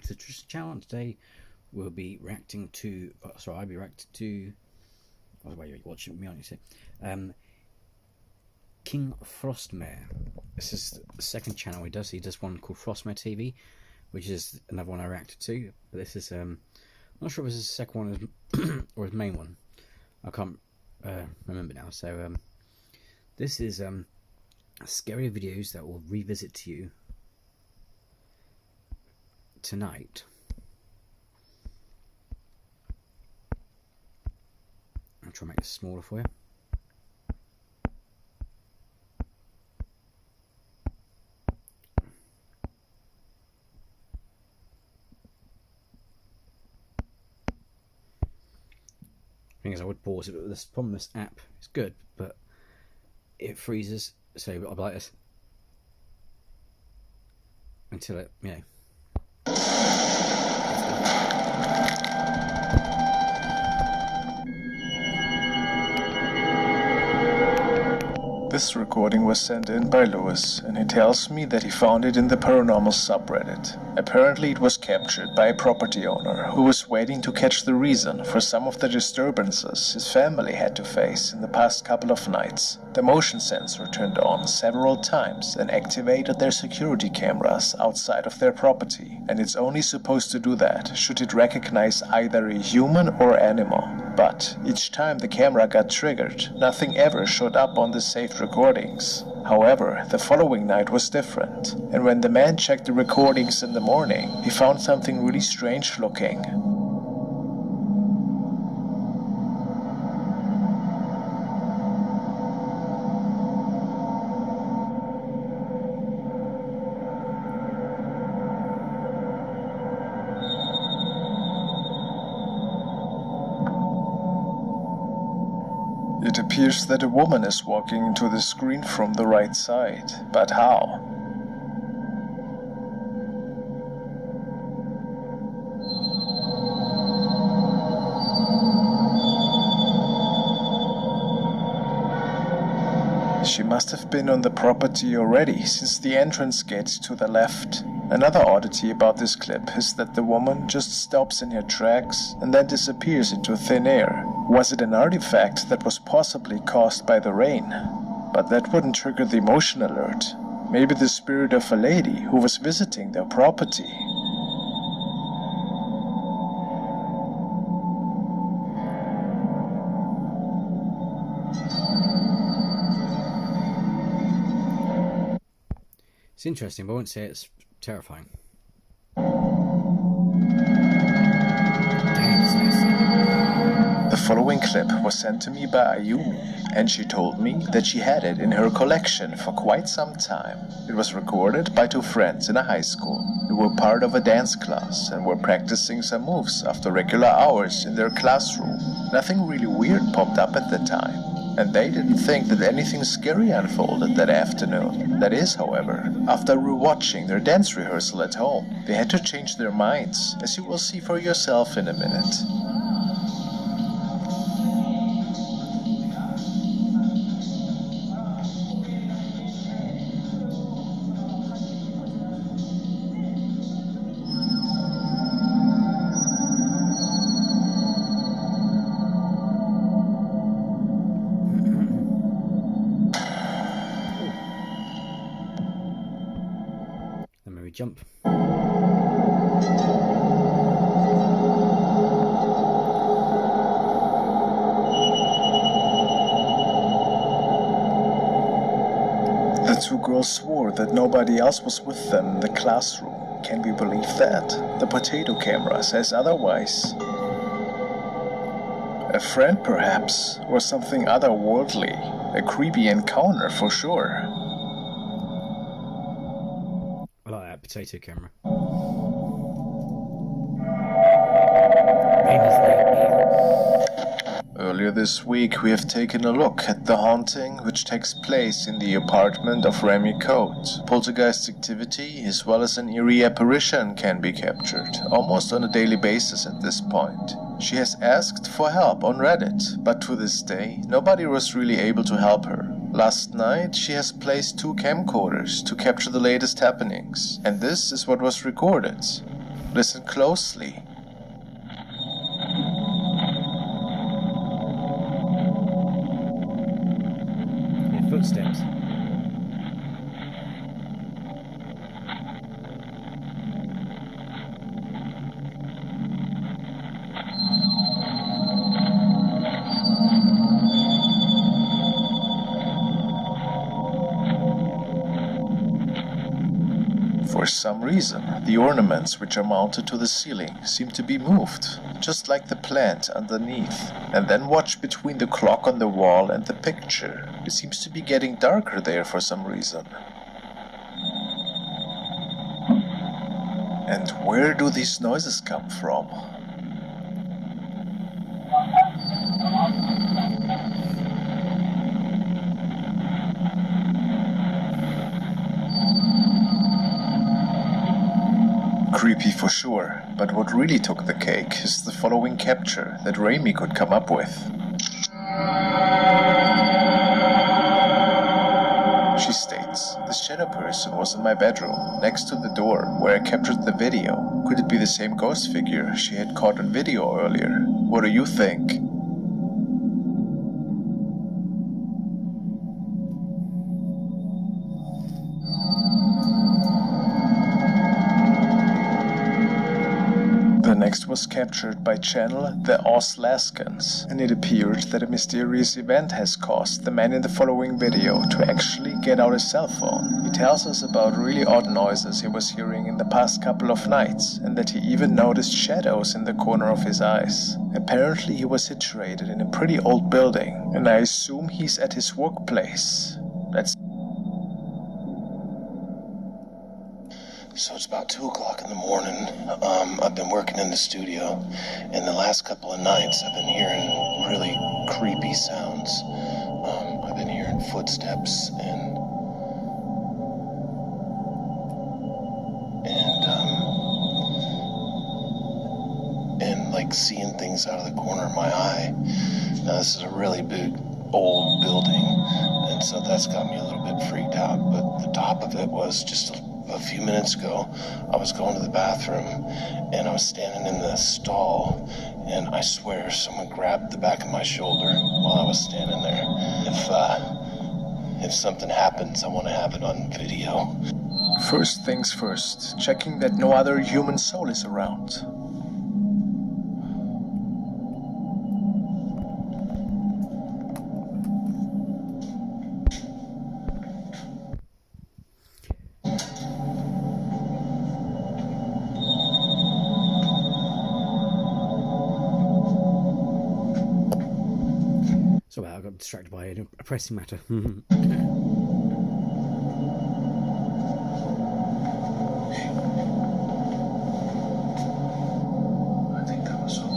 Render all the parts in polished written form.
to the Tristan channel, and today we'll be reacting to, I'll be reacting to, wait, you're watching me on, you see, King Frostmare. This is the second channel he does. He does one called Frostmare Tv, which is another one I reacted to, but this is, I'm not sure if this is the second one or his main one. I can't remember now. So this is scary videos that will revisit to you tonight. I'll try and make this smaller for you. Thing is, I would pause it, but this problem with this app is good, but it freezes. So I'll be like this until it, you know. This recording was sent in by Lewis, and he tells me that he found it in the paranormal subreddit. Apparently it was captured by a property owner who was waiting to catch the reason for some of the disturbances his family had to face in the past couple of nights. The motion sensor turned on several times and activated their security cameras outside of their property, and it's only supposed to do that should it recognize either a human or animal. But each time the camera got triggered, nothing ever showed up on the saved recordings. However, the following night was different, and when the man checked the recordings in the morning, he found something really strange looking. It appears that a woman is walking into the screen from the right side, but how? She must have been on the property already, since the entrance gate to the left. Another oddity about this clip is that the woman just stops in her tracks and then disappears into thin air. Was it an artifact that was possibly caused by the rain? But that wouldn't trigger the emotion alert. Maybe the spirit of a lady who was visiting their property. It's interesting, but I won't say it's terrifying. The following clip was sent to me by Ayumi, and she told me that she had it in her collection for quite some time. It was recorded by two friends in a high school who were part of a dance class and were practicing some moves after regular hours in their classroom. Nothing really weird popped up at the time, and they didn't think that anything scary unfolded that afternoon. That is, however, after rewatching their dance rehearsal at home, they had to change their minds, as you will see for yourself in a minute. Then we jump. The two girls swore that nobody else was with them in the classroom. Can we believe that? The potato camera says otherwise. A friend, perhaps, or something otherworldly. A creepy encounter for sure. I like that potato camera. Earlier this week, we have taken a look at the haunting which takes place in the apartment of Remy Coates. Poltergeist activity, as well as an eerie apparition, can be captured, almost on a daily basis at this point. She has asked for help on Reddit, but to this day, nobody was really able to help her. Last night, she has placed 2 camcorders to capture the latest happenings, and this is what was recorded. Listen closely. Yeah, footsteps. For some reason, the ornaments which are mounted to the ceiling seem to be moved, just like the plant underneath. And then watch between the clock on the wall and the picture. It seems to be getting darker there for some reason. And where do these noises come from? Creepy for sure, but what really took the cake is the following capture that Raimi could come up with. She states, "The shadow person was in my bedroom, next to the door, where I captured the video. Could it be the same ghost figure she had caught on video earlier? What do you think?" The next was captured by channel The Oslaskans, and it appeared that a mysterious event has caused the man in the following video to actually get out his cell phone. He tells us about really odd noises he was hearing in the past couple of nights, and that he even noticed shadows in the corner of his eyes. Apparently he was situated in a pretty old building, and I assume he's at his workplace. So it's about 2 o'clock in the morning. I've been working in the studio, and the last couple of nights I've been hearing really creepy sounds. I've been hearing footsteps and like seeing things out of the corner of my eye. Now this is a really big old building, and so that's got me a little bit freaked out. But the top of it was just a few minutes ago, I was going to the bathroom, and I was standing in the stall, and I swear someone grabbed the back of my shoulder while I was standing there. If something happens, I want to have it on video. First things first, checking that no other human soul is around. Sorry, I got distracted by a pressing matter. I think that was open.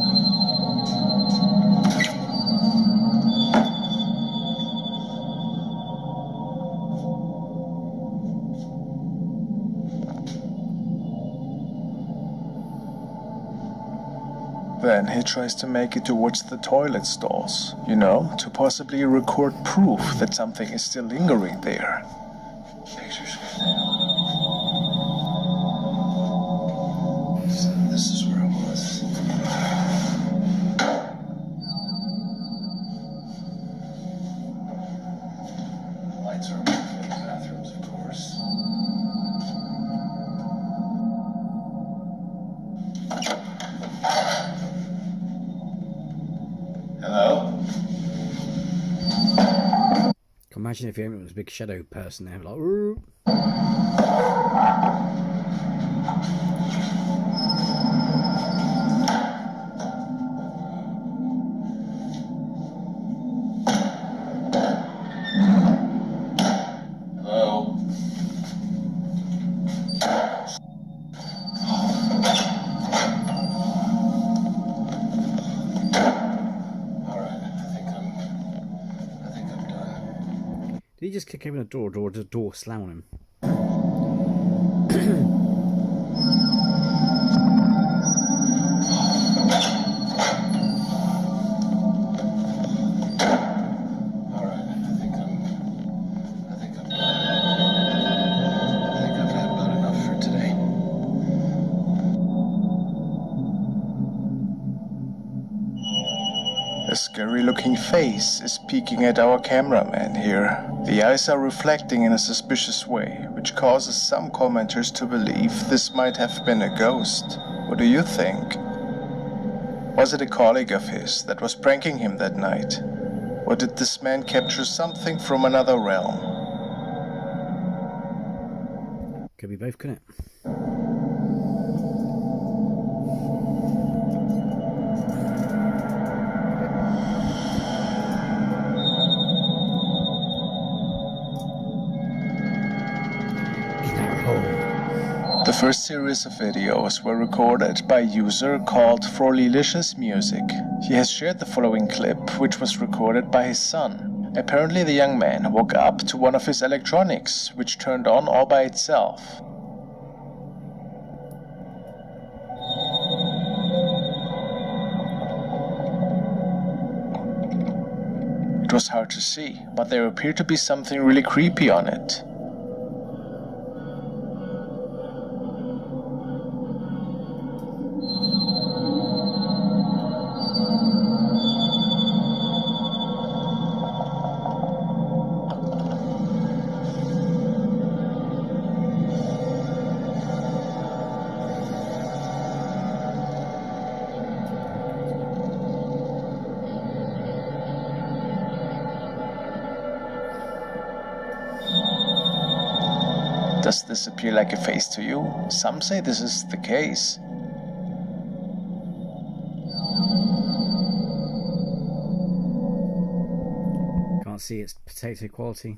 Then he tries to make it towards the toilet stalls, you know, to possibly record proof that something is still lingering there. Pictures go down. So this is where I was. The lights are off in the bathrooms, of course. Hello? Imagine if you was a big shadow person there, like, ooh. Hello? Alright, I think I'm done. Did he just kick open a door, or did the door slam on him? Alright, I think I'm done. I think I've had about enough for today. A scary-looking face is peeking at our cameraman here. The eyes are reflecting in a suspicious way, which causes some commenters to believe this might have been a ghost. What do you think? Was it a colleague of his that was pranking him that night? Or did this man capture something from another realm? Could be both, couldn't it? The first series of videos were recorded by a user called Frostmare Music. He has shared the following clip, which was recorded by his son. Apparently the young man woke up to one of his electronics, which turned on all by itself. It was hard to see, but there appeared to be something really creepy on it. Does this appear like a face to you? Some say this is the case. Can't see its potato quality.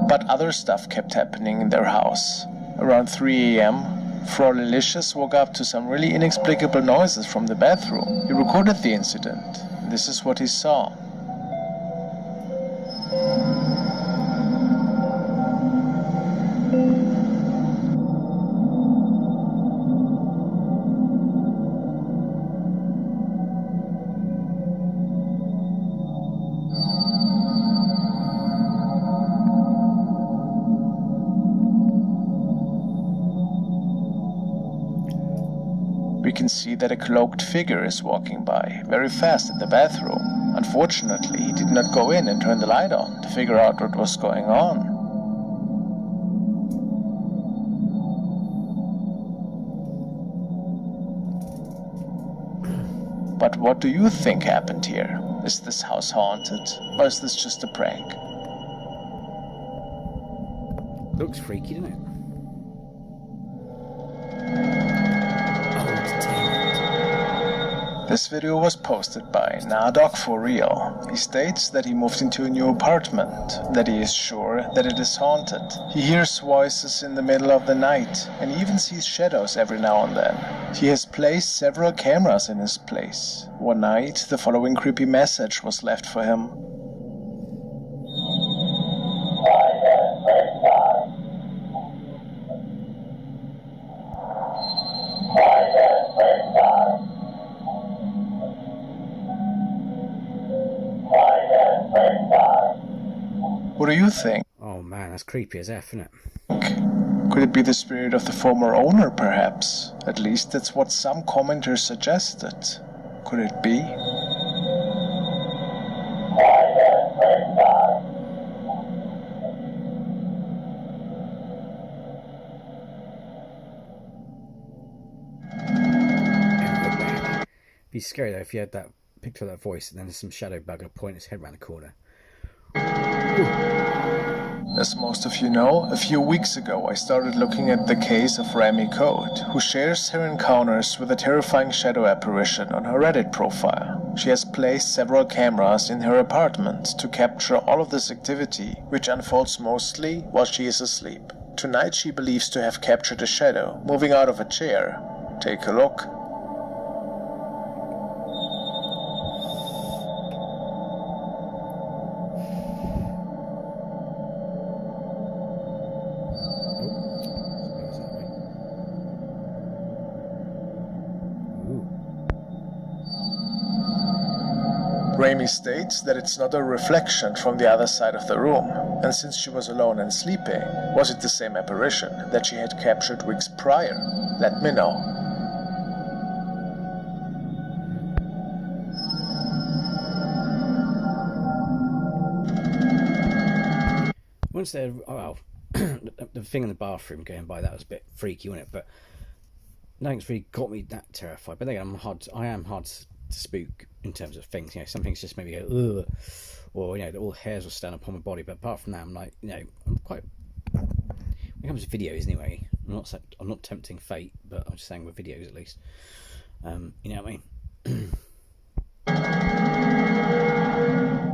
But other stuff kept happening in their house. Around 3 a.m., Frostmare woke up to some really inexplicable noises from the bathroom. He recorded the incident. This is what he saw. We can see that a cloaked figure is walking by, very fast in the bathroom. Unfortunately, he did not go in and turn the light on to figure out what was going on. But what do you think happened here? Is this house haunted, or is this just a prank? Looks freaky, doesn't it? This video was posted by Nadok for real. He states that he moved into a new apartment, that he is sure that it is haunted. He hears voices in the middle of the night and even sees shadows every now and then. He has placed several cameras in his place. One night, the following creepy message was left for him. What do you think? Oh man, that's creepy as F, isn't it? Could it be the spirit of the former owner, perhaps? At least that's what some commenters suggested. Could it be? Be scary though if you had that picture of that voice and then there's some shadow bug and point its head around the corner. As most of you know, a few weeks ago I started looking at the case of Rami Code, who shares her encounters with a terrifying shadow apparition on her Reddit profile. She has placed several cameras in her apartment to capture all of this activity, which unfolds mostly while she is asleep. Tonight she believes to have captured a shadow moving out of a chair. Take a look. Rami states that it's not a reflection from the other side of the room, and since she was alone and sleeping, was it the same apparition that she had captured weeks prior? Let me know. once they're, well, the thing in the bathroom going by, that was a bit freaky, wasn't it? But nothing's really got me that terrified. But then I am hard to spook in terms of things. You know, some things just maybe go, ugh, or, you know, all hairs will stand up on my body. But apart from that, I'm like, you know, I'm quite, when it comes to videos anyway, I'm not tempting fate, but I'm just saying with videos at least. You know what I mean?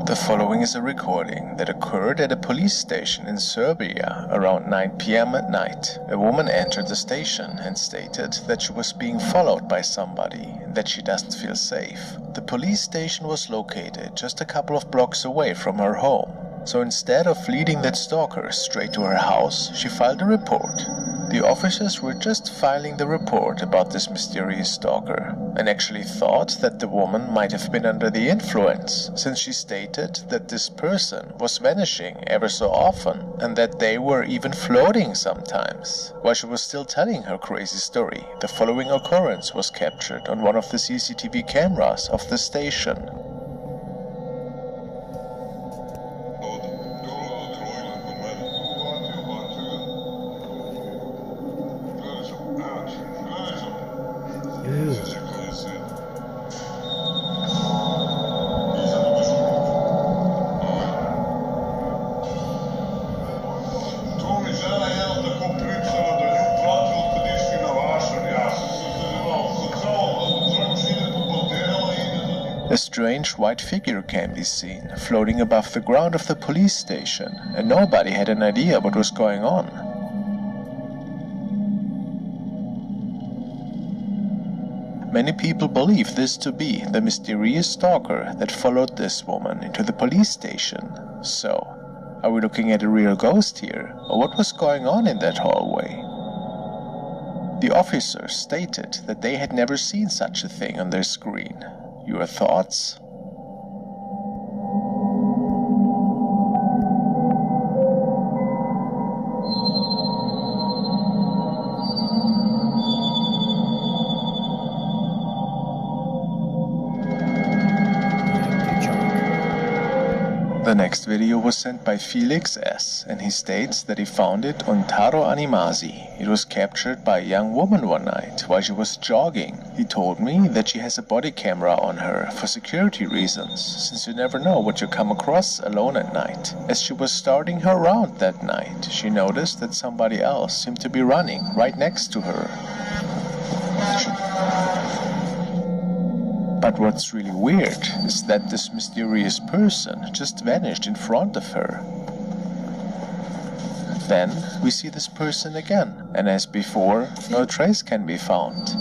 The following is a recording that occurred at a police station in Serbia around 9 p.m. at night. A woman entered the station and stated that she was being followed by somebody and that she doesn't feel safe. The police station was located just a couple of blocks away from her home. So instead of leading that stalker straight to her house, she filed a report. The officers were just filing the report about this mysterious stalker and actually thought that the woman might have been under the influence, since she stated that this person was vanishing ever so often and that they were even floating sometimes. While she was still telling her crazy story, the following occurrence was captured on one of the CCTV cameras of the station. A strange white figure can be seen floating above the ground of the police station, and nobody had an idea what was going on. Many people believe this to be the mysterious stalker that followed this woman into the police station. So, are we looking at a real ghost here, or what was going on in that hallway? The officers stated that they had never seen such a thing on their screen. Your thoughts? The next video was sent by Felix S, and he states that he found it on Taro Animasi. It was captured by a young woman one night while she was jogging. He told me that she has a body camera on her for security reasons, since you never know what you come across alone at night. As she was starting her round that night, she noticed that somebody else seemed to be running right next to her. But what's really weird is that this mysterious person just vanished in front of her. Then we see this person again, and as before, no trace can be found.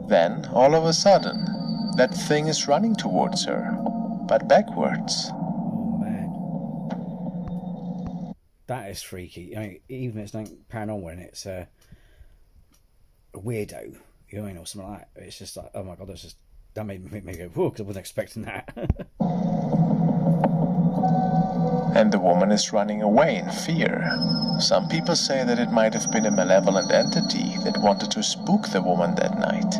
Then, all of a sudden, that thing is running towards her, but backwards. Oh man, that is freaky. I mean, even if it's not paranormal and it's a weirdo, you know what I mean, or something like that. It's just like, oh my god, that made me go, whoa, because I wasn't expecting that. And the woman is running away in fear. Some people say that it might have been a malevolent entity that wanted to spook the woman that night.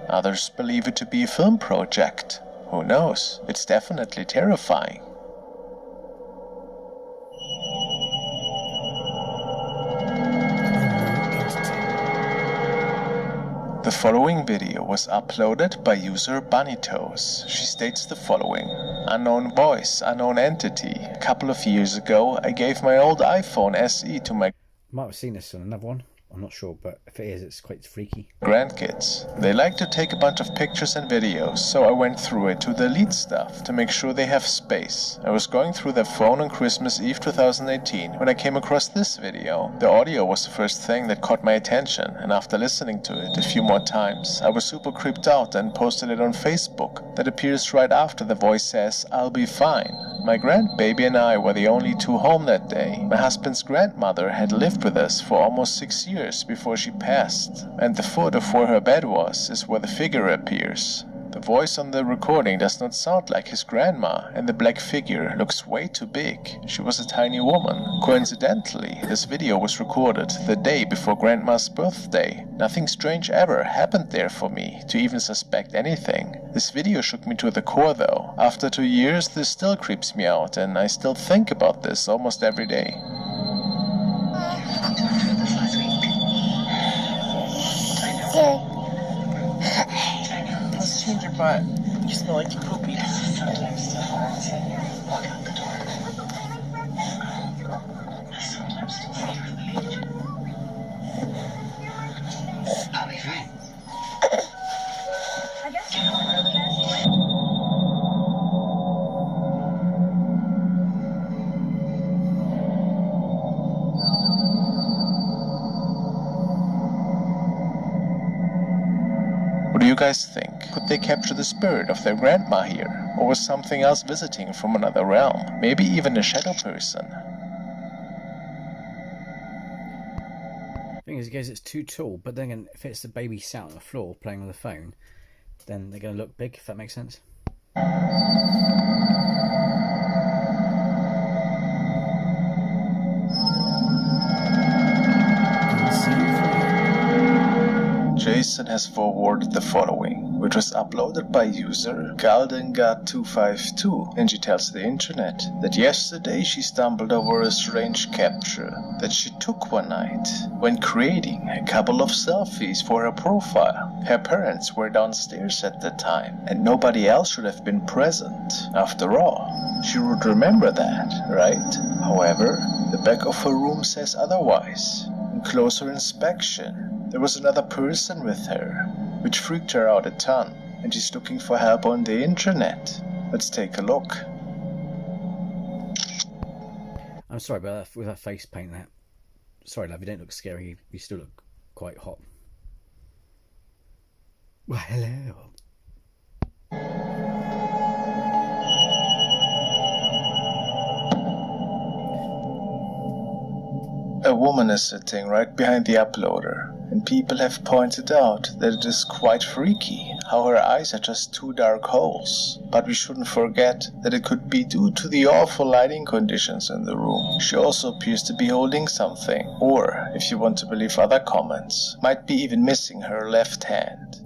Others believe it to be a film project. Who knows? It's definitely terrifying. The following video was uploaded by user Bunnytoes. She states the following. Unknown voice, unknown entity. A couple of years ago, I gave my old iPhone SE to my Might have seen this on another one. I'm not sure, but if it is, it's quite freaky. grandkids. They like to take a bunch of pictures and videos, so I went through it to delete stuff to make sure they have space. I was going through their phone on Christmas Eve 2018 when I came across this video. The audio was the first thing that caught my attention, and after listening to it a few more times, I was super creeped out and posted it on Facebook. That appears right after the voice says, "I'll be fine." My grandbaby and I were the only two home that day. My husband's grandmother had lived with us for almost 6 years before she passed, and the foot of where her bed was is where the figure appears. The voice on the recording does not sound like his grandma, and the black figure looks way too big. She was a tiny woman. Coincidentally, this video was recorded the day before Grandma's birthday. Nothing strange ever happened there for me to even suspect anything. This video shook me to the core though. After 2 years, this still creeps me out, and I still think about this almost every day. Let's change your butt. You smell like you poopy. What do you guys think? Could they capture the spirit of their grandma here? Or was something else visiting from another realm? Maybe even a shadow person? Thing is, he goes, it's too tall, but then again, if it's the baby sat on the floor playing on the phone, then they're going to look big, if that makes sense. Jason has forwarded the following, which was uploaded by user GaldenGuard252, and she tells the internet that yesterday she stumbled over a strange capture that she took one night when creating a couple of selfies for her profile. Her parents were downstairs at the time, and nobody else should have been present. After all, she would remember that, right? However, the back of her room says otherwise. On closer inspection, there was another person with her, which freaked her out a ton, and she's looking for help on the internet. Let's take a look. I'm sorry about that, with that face paint. That, sorry, love, you don't look scary. You still look quite hot. Well, hello. A woman is sitting right behind the uploader, and people have pointed out that it is quite freaky how her eyes are just two dark holes. But we shouldn't forget that it could be due to the awful lighting conditions in the room. She also appears to be holding something, or, if you want to believe other comments, might be even missing her left hand.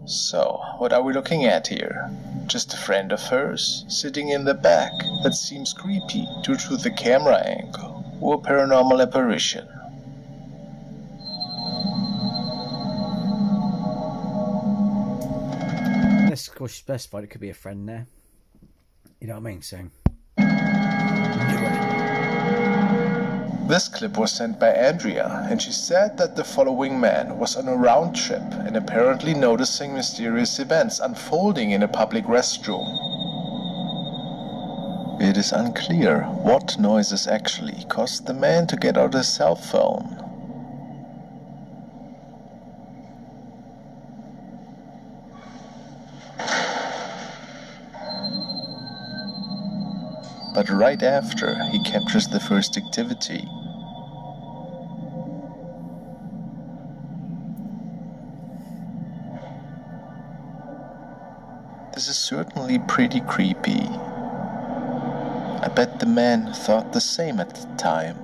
So, what are we looking at here? Just a friend of hers, sitting in the back. That seems creepy due to the camera angle. Or paranormal apparition. Yes, of course, specified it could be a friend there. You know what I mean? So. This clip was sent by Andrea, and she said that the following man was on a round trip and apparently noticing mysterious events unfolding in a public restroom. It is unclear what noises actually caused the man to get out his cell phone. But right after, he captures the first activity. This is certainly pretty creepy. I bet the man thought the same at the time.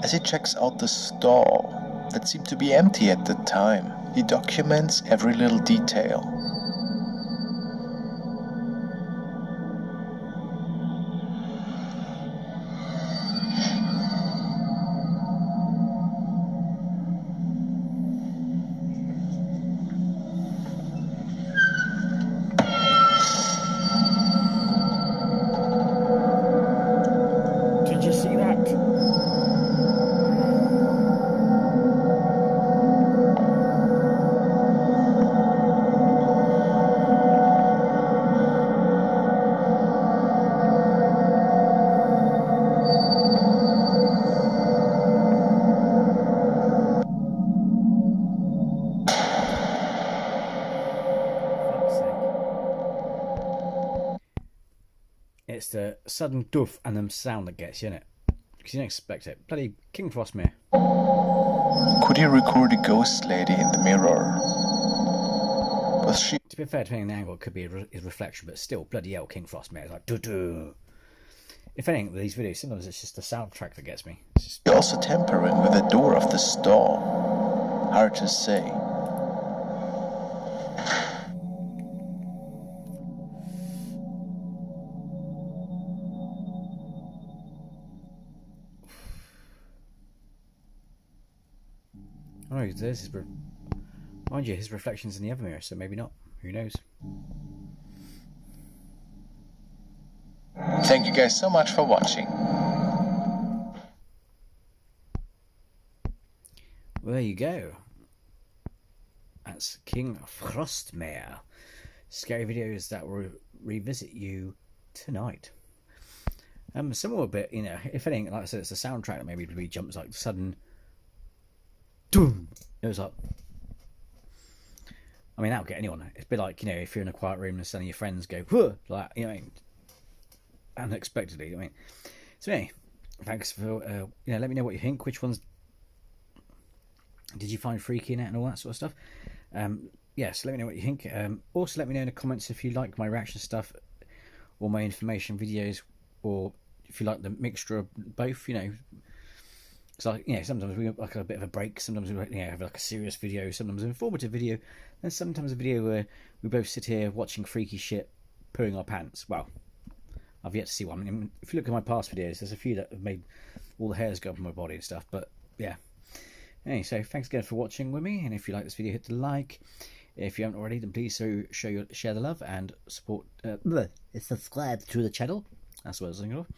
As he checks out the stall that seemed to be empty at the time, he documents every little detail. it's the sudden doof and the sound that gets you, innit? Because you don't expect it. Bloody King Frostmare. Could he record a ghost lady in the mirror? Was she... To be fair, depending on the angle, it could be his reflection, but still, bloody hell, King Frostmare is like doo-doo. If anything, these videos, sometimes it's just the soundtrack that gets me. It's just... also tampering with the door of the store? Hard to say. Oh, there's his... Mind you, his reflection's in the other mirror, so maybe not. Who knows? Thank you guys so much for watching. Well, there you go. That's King Frostmare. Scary videos that will revisit you tonight. Some more bit, you know, if anything, like I said, it's the soundtrack that maybe really jumps like sudden. Doom! It was like. I mean, that'll get anyone. It's a bit like, you know, if you're in a quiet room and suddenly your friends go, whoa, like, you know, unexpectedly. I mean, so anyway, thanks for, you know, let me know what you think. Which ones did you find freaky in it and all that sort of stuff? Yes, let me know what you think. Also, let me know in the comments if you like my reaction stuff or my information videos, or if you like the mixture of both, you know. Because, you know, sometimes we have like a bit of a break, sometimes we, you know, have like a serious video, sometimes an informative video, and sometimes a video where we both sit here watching freaky shit, pooing our pants. Well, I've yet to see one. I mean, if you look at my past videos, there's a few that have made all the hairs go up on my body and stuff, but yeah. Anyway, so thanks again for watching with me, and if you like this video, hit the like. If you haven't already, then please share the love and support, subscribe to the channel, that's what I was thinking of,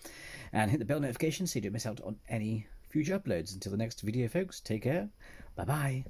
and hit the bell notification so you don't miss out on any future uploads. Until the next video, folks, take care, bye bye.